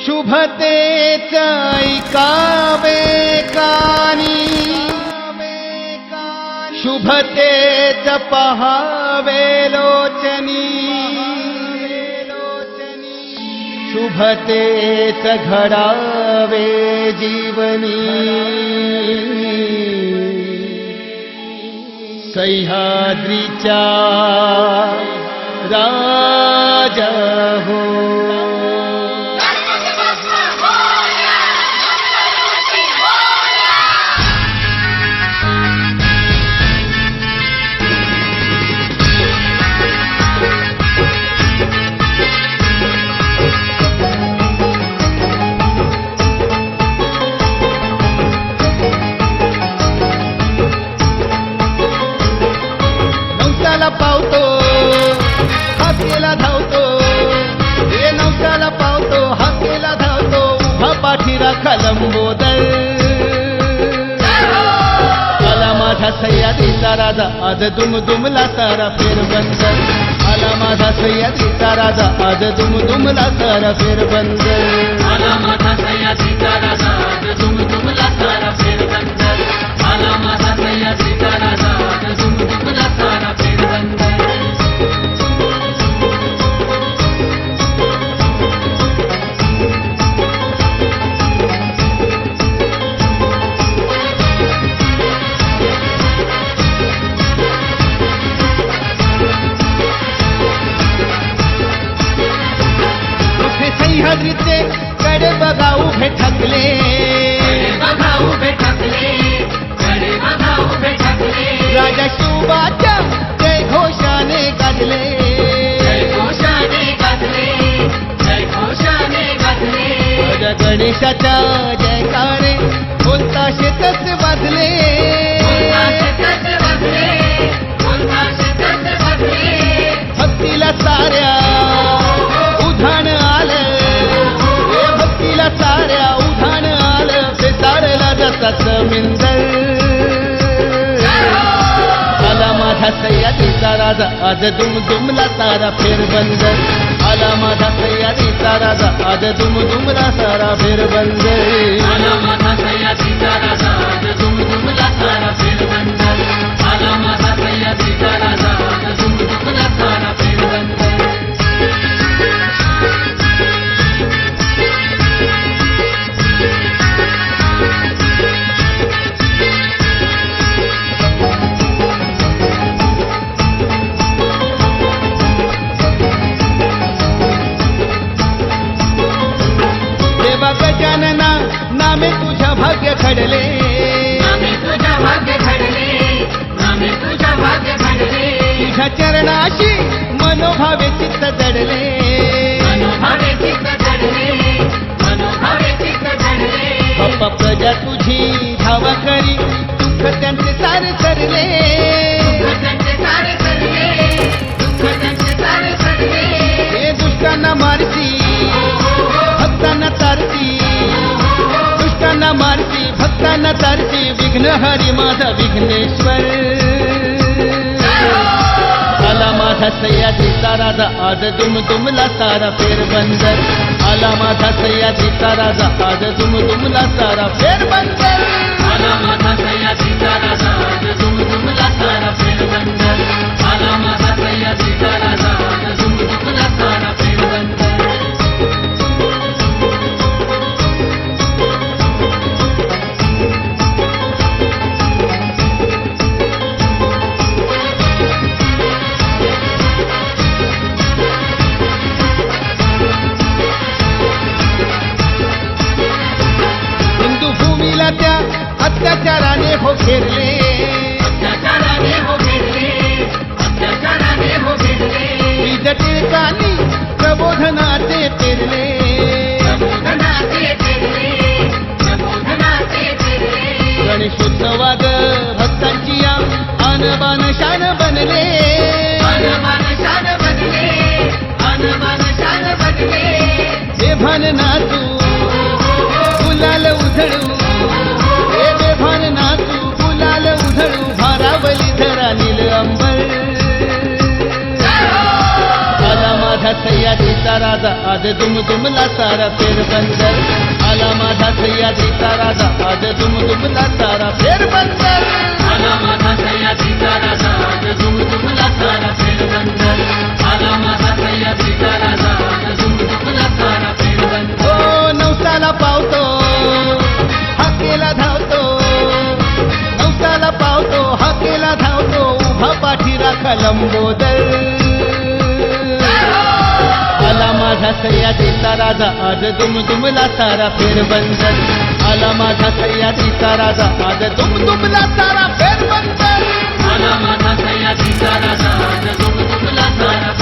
शुभतेच ऐकावे कानी, शुभतेच पहावे लोचनी, शुभतेच घडावे जीवनी। सह्याद्रीचा राजा हो, पावतो हाकेला धावतो, हे नवसाला पावतो हाकेला धावतो, उभा पाठी राखा लंबोदर। आला माझा सह्याद्रीचा राजा, आज दुमदुमला सारा फेरबंदर। आला माझा सह्याद्रीचा राजा, आज दुमदुमला सारा फेरबंदर। आला माझा सह्याद्रीचा राजा, आज दुमदुमला सारा फेरबंदर। आला माझा सह्याद्रीचा राजा, आज दुमदुमला सारा फेरबंदर। सह्याद्रीचे कडे बघा उभे ठाकले, बघा उभे ठाकले, कडे बघा उभे ठाकले। राजा शिवबाच्या जय घोषाने गाजले, जय घोषाने गाजले, जय घोषाने गाजले। राजा गणेशाच्या जयकारे बोलता शेतच वाजले, बोलता शेतच वाजले, बोलता शेतच वाजले। भक्तीला साऱ्या उधाण आलं, हे भक्तीला साऱ्या उधाण आलं, ते सारला जाता समिंदर। आला माझा सह्याद्रीचा राजा, आज दुमदुमला सारा फेरबंदर। आला माझा सह्याद्रीचा राजा, आज दुमदुमला सारा फेरबंदर। आला माझा सह्याद्रीचा राजा, आज दुमदुमला सारा फेरबंदर। आला माझा सह्याद्रीचा राजा, आज दुमदुमला सारा फेरबंदर। गजानना नामे तुझ्या भाग्य घडले, नामे तुझ्या भाग्य घडले, नामे तुझ्या भाग्य घडले। तुझ्या चरणाशी मनोभावे चित्त जडले, मनोभावे चित्त जडले, मनोभावे चित्त जडले। बाप्पा प्रजा तुझी धावा करी, दुःख त्यांचे सारे सरले, दुःख त्यांचे सारे सरले, दुःख त्यांचे सारे सरले। हे दुष्टांना मारती भक्तांना तारती, दुष्टांना मारती भक्तांना तारती, विघ्नहरी माझा विघ्नेश्वर। आला माझा सह्याद्रीचा राजा, आज दुमदुमला सारा फेरबंदर। आला माझा सह्याद्रीचा राजा, आज दुमदुमला सारा फेरबंदर। आला माझा सह्याद्रीचा राजा, आज दुमदुमला सारा फेरबंदर। आला माझा सह्याद्रीचा राजा, आज दुमदुमला सारा फेरबंदर। त्या अत्याचाराने हो घेरले, अत्याचाराने हो घेरले, अत्याचाराने हो घेरले। बीज टिळकांनी प्रबोधनाचे पेरले, प्रबोधनाचे पेरले, प्रबोधनाचे पेरले। गणेशोत्सवात भक्तांची या आणबान शान बनले, आणबान शान बनले, आणबान शान बनले। हे भान नाचू गुलाल उधळू, हे बेभान नाचू गुलाल उधळू, भारावली धरा नील अंबर। आला माझा सह्याद्री सह्याद्रीचा राजा आज दुमदुमला सारा फेरबंदर आला माझा सह्याद्रीचा राजा आज दुमदुमला सारा फेरबंदर आला माझा सह्याद्रीचा राजा आज दुमदुमला सारा फेरबंदर आला माझा सह्याद्रीचा राजा आज दुमदुमला सारा फेरबंदर हो नवसाला पावतो हाकेला धावतो नवसाला पावतो हाकेला धावतो उभा पाठी राखा लंबोदर आला माझा सह्याद्रीचा राजा आज दुमदुमला सारा फेरबंदर आला माझा सह्याद्रीचा राजा आज दुमदुमला सारा फेरबंदर आला माझा सह्याद्रीचा राजा आज दुमदुमला सारा